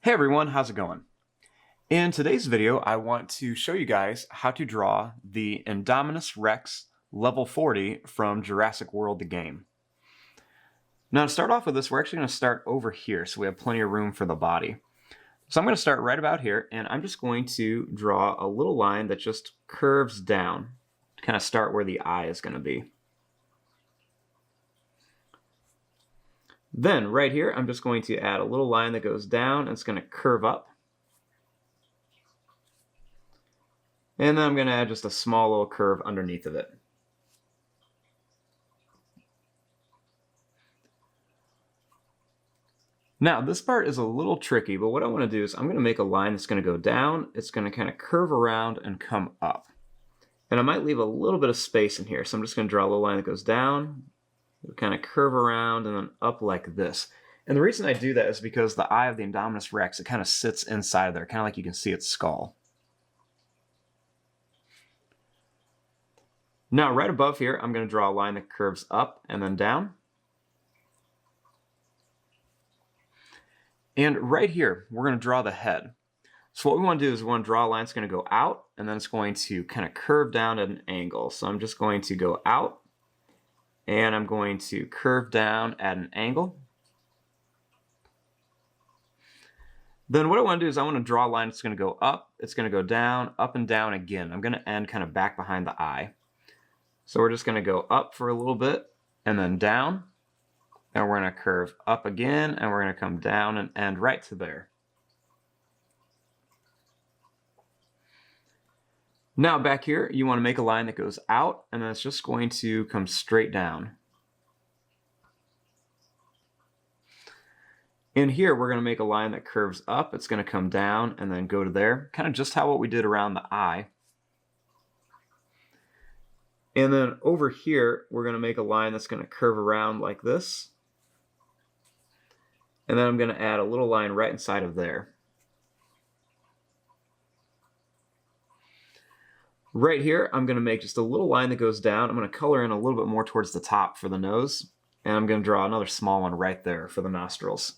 Hey everyone, how's it going? In today's video, I want to show you guys how to draw the Indominus Rex level 40 from Jurassic World the game. Now to start off with this, we're actually going to start over here so we have plenty of room for the body. So I'm going to start right about here, and I'm just going to draw a little line that just curves down to kind of start where the eye is going to be. Then right here, I'm just going to add a little line that goes down, and it's going to curve up. And then I'm going to add just a small little curve underneath of it. Now, this part is a little tricky, but what I want to do is I'm going to make a line that's going to go down. It's going to kind of curve around and come up. And I might leave a little bit of space in here. So I'm just going to draw a little line that goes down, kind of curve around, and then up like this. And the reason I do that is because the eye of the Indominus Rex, it kind of sits inside of there, kind of like you can see its skull. Now, right above here, I'm going to draw a line that curves up and then down. And right here, we're going to draw the head. So what we want to do is we want to draw a line that's going to go out, and then it's going to kind of curve down at an angle. So I'm just going to go out, and I'm going to curve down at an angle. Then what I want to do is I want to draw a line that's going to go up, it's going to go down, up and down again. I'm going to end kind of back behind the eye. So we're just going to go up for a little bit, and then down. And we're going to curve up again, and we're going to come down and end right to there. Now back here, you want to make a line that goes out, and then it's just going to come straight down. In here, we're going to make a line that curves up. It's going to come down and then go to there, kind of just how what we did around the eye. And then over here, we're going to make a line that's going to curve around like this. And then I'm going to add a little line right inside of there. Right here, I'm going to make just a little line that goes down. I'm going to color in a little bit more towards the top for the nose. And I'm going to draw another small one right there for the nostrils.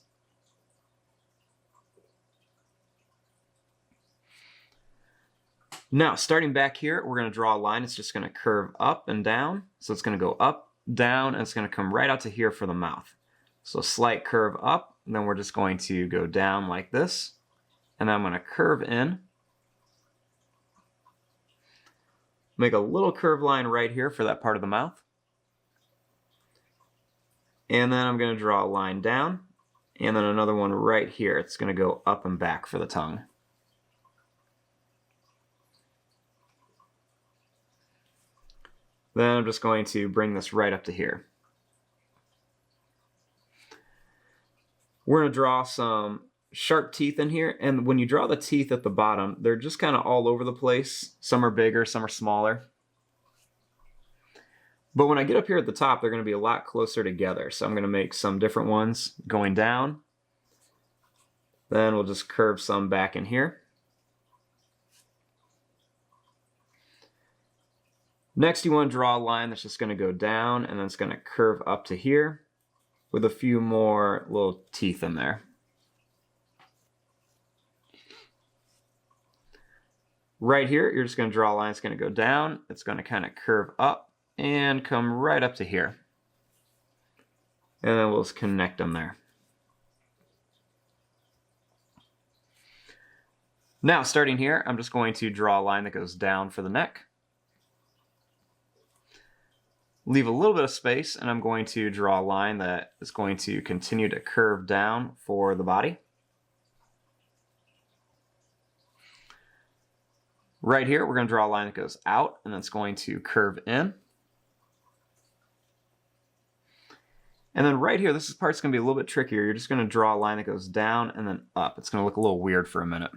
Now, starting back here, we're going to draw a line. It's just going to curve up and down. So it's going to go up, down, and it's going to come right out to here for the mouth. So a slight curve up, and then we're just going to go down like this. And then I'm going to curve in. Make a little curved line right here for that part of the mouth. And then I'm going to draw a line down, and then another one right here. It's going to go up and back for the tongue. Then I'm just going to bring this right up to here. We're going to draw some sharp teeth in here, and when you draw the teeth at the bottom, they're just kind of all over the place. Some are bigger, some are smaller. But when I get up here at the top, they're going to be a lot closer together. So I'm going to make some different ones going down. Then we'll just curve some back in here. Next, you want to draw a line that's just going to go down, and then it's going to curve up to here with a few more little teeth in there. Right here, you're just going to draw a line that's going to go down. It's going to kind of curve up and come right up to here. And then we'll just connect them there. Now, starting here, I'm just going to draw a line that goes down for the neck. Leave a little bit of space, and I'm going to draw a line that is going to continue to curve down for the body. Right here, we're going to draw a line that goes out, and it's going to curve in. And then right here, this part's going to be a little bit trickier. You're just going to draw a line that goes down and then up. It's going to look a little weird for a minute.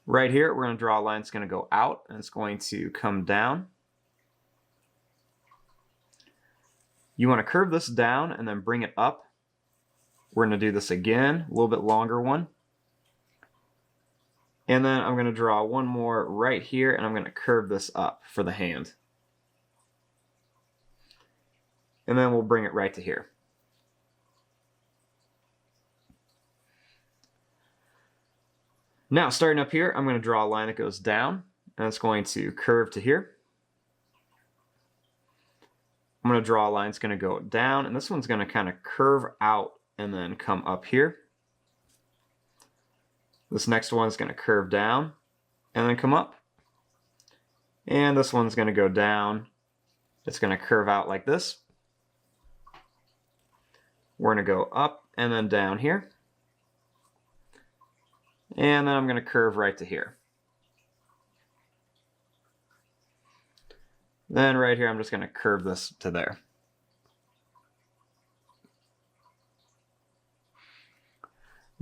Right here, we're going to draw a line that's going to go out, and it's going to come down. You want to curve this down and then bring it up. We're going to do this again, a little bit longer one. And then I'm going to draw one more right here, and I'm going to curve this up for the hand. And then we'll bring it right to here. Now, starting up here, I'm going to draw a line that goes down, and it's going to curve to here. I'm going to draw a line that's going to go down, and this one's going to kind of curve out and then come up here. This next one's going to curve down and then come up. And this one's going to go down. It's going to curve out like this. We're going to go up and then down here. And then I'm going to curve right to here. Then right here, I'm just going to curve this to there.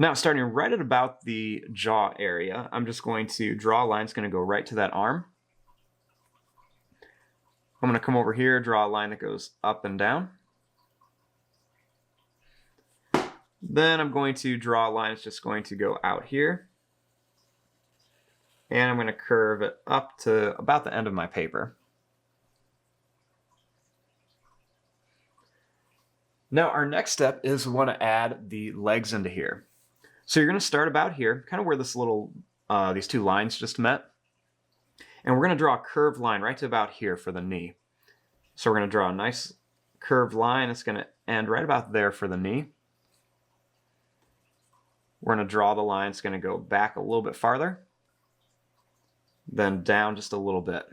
Now, starting right at about the jaw area, I'm just going to draw a line that's going to go right to that arm. I'm going to come over here, draw a line that goes up and down. Then I'm going to draw a line that's just going to go out here. And I'm going to curve it up to about the end of my paper. Now, our next step is we want to add the legs into here. So you're going to start about here, kind of where this little, these two lines just met. And we're going to draw a curved line right to about here for the knee. So we're going to draw a nice curved line. It's going to end right about there for the knee. We're going to draw the line. It's going to go back a little bit farther, then down just a little bit.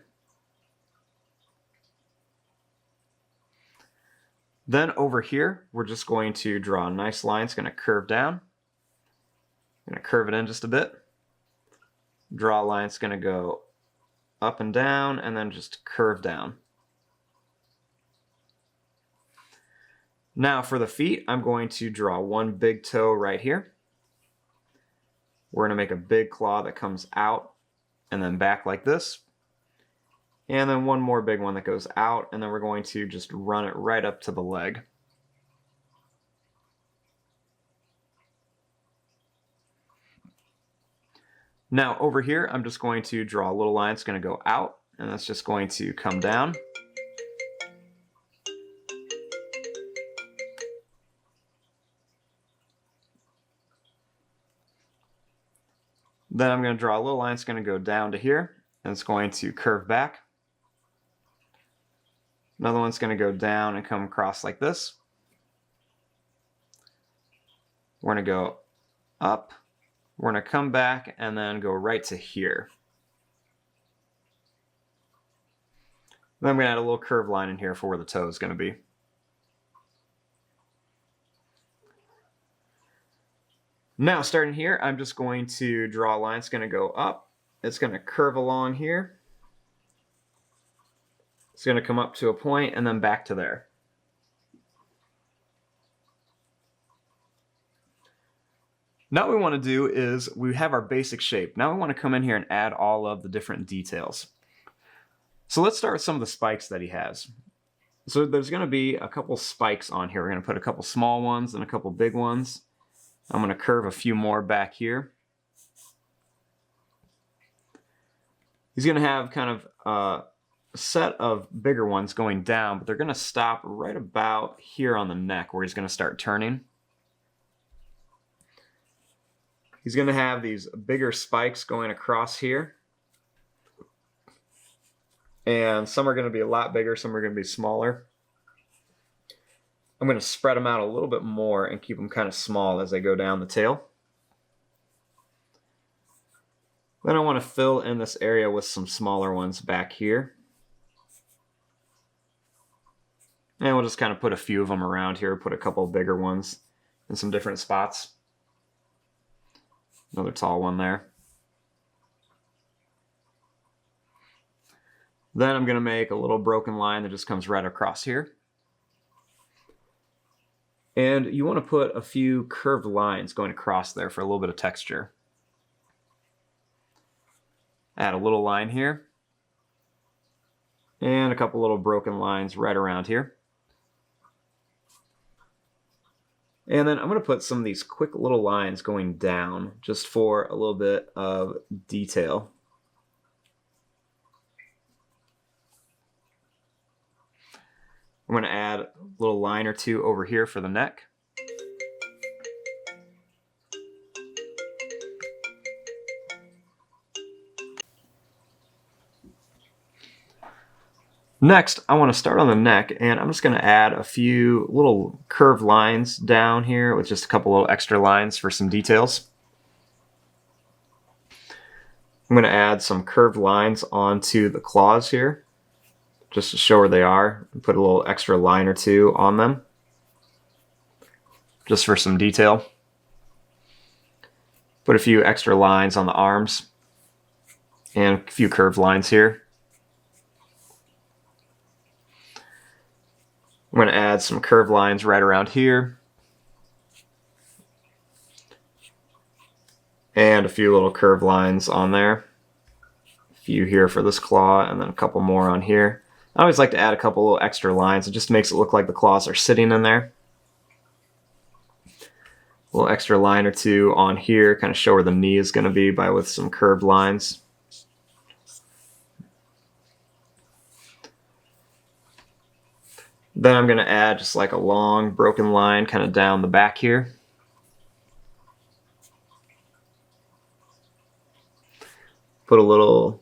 Then over here, we're just going to draw a nice line. It's going to curve down. I'm going to curve it in just a bit. Draw a line. It's going to go up and down, and then just curve down. Now for the feet, I'm going to draw one big toe right here. We're going to make a big claw that comes out and then back like this. And then one more big one that goes out, and then we're going to just run it right up to the leg. Now over here, I'm just going to draw a little line that's going to go out, and that's just going to come down. Then I'm going to draw a little line that's going to go down to here, and it's going to curve back. Another one's going to go down and come across like this. We're going to go up. We're going to come back and then go right to here. Then I'm going to add a little curved line in here for where the toe is going to be. Now, starting here, I'm just going to draw a line. It's going to go up. It's going to curve along here. It's going to come up to a point and then back to there. Now what we want to do is we have our basic shape. Now we want to come in here and add all of the different details. So let's start with some of the spikes that he has. So there's going to be a couple spikes on here. We're going to put a couple small ones and a couple big ones. I'm going to curve a few more back here. He's going to have kind of a set of bigger ones going down, but they're going to stop right about here on the neck where he's going to start turning. He's going to have these bigger spikes going across here. And some are going to be a lot bigger, some are going to be smaller. I'm going to spread them out a little bit more and keep them kind of small as they go down the tail. Then I want to fill in this area with some smaller ones back here. And we'll just kind of put a few of them around here, put a couple bigger ones in some different spots. Another tall one there. Then I'm going to make a little broken line that just comes right across here. And you want to put a few curved lines going across there for a little bit of texture. Add a little line here. And a couple little broken lines right around here. And then I'm going to put some of these quick little lines going down just for a little bit of detail. I'm going to add a little line or two over here for the neck. Next, I want to start on the neck, and I'm just going to add a few little curved lines down here with just a couple little extra lines for some details. I'm going to add some curved lines onto the claws here, just to show where they are, and put a little extra line or two on them, just for some detail. Put a few extra lines on the arms, and a few curved lines here. I'm going to add some curved lines right around here, and a few little curved lines on there. A few here for this claw, and then a couple more on here. I always like to add a couple little extra lines. It just makes it look like the claws are sitting in there. A little extra line or two on here, kind of show where the knee is going to be with some curved lines. Then I'm going to add just like a long broken line kind of down the back here. Put a little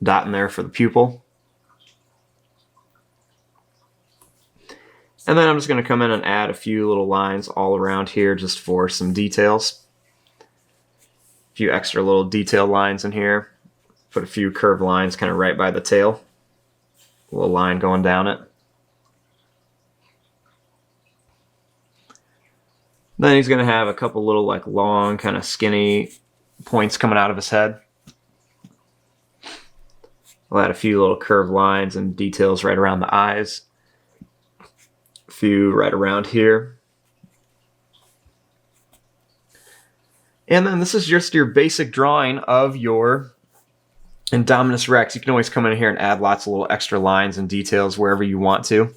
dot in there for the pupil. And then I'm just going to come in and add a few little lines all around here just for some details. A few extra little detail lines in here. Put a few curved lines kind of right by the tail. A little line going down it. Then he's going to have a couple little like long kind of skinny points coming out of his head. I'll add a few little curved lines and details right around the eyes. A few right around here. And then this is just your basic drawing of your Indominus Rex. You can always come in here and add lots of little extra lines and details wherever you want to.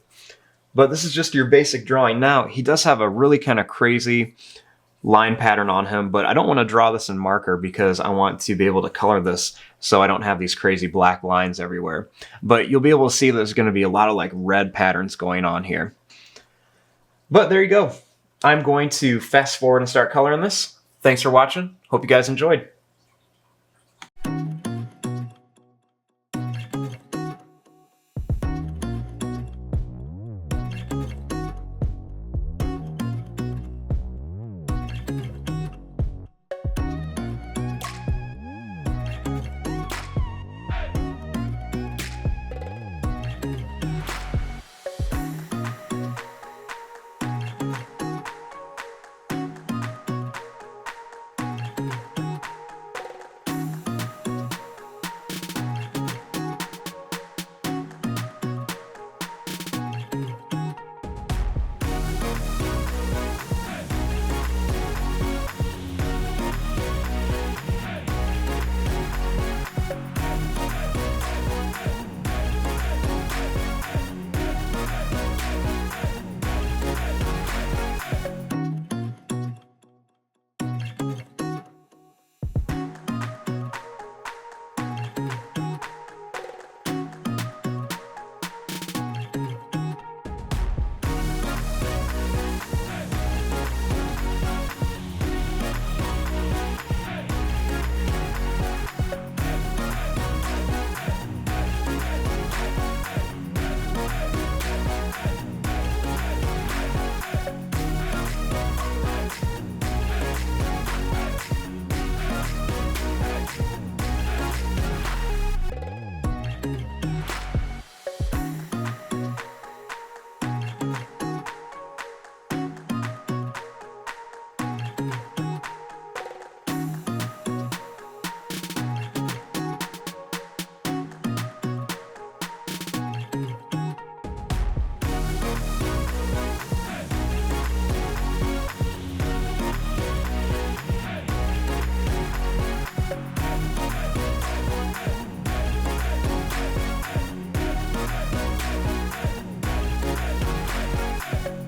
But this is just your basic drawing. Now, he does have a really kind of crazy line pattern on him, but I don't want to draw this in marker because I want to be able to color this so I don't have these crazy black lines everywhere. But you'll be able to see there's going to be a lot of like red patterns going on here. But there you go. I'm going to fast forward and start coloring this. Thanks for watching. Hope you guys enjoyed.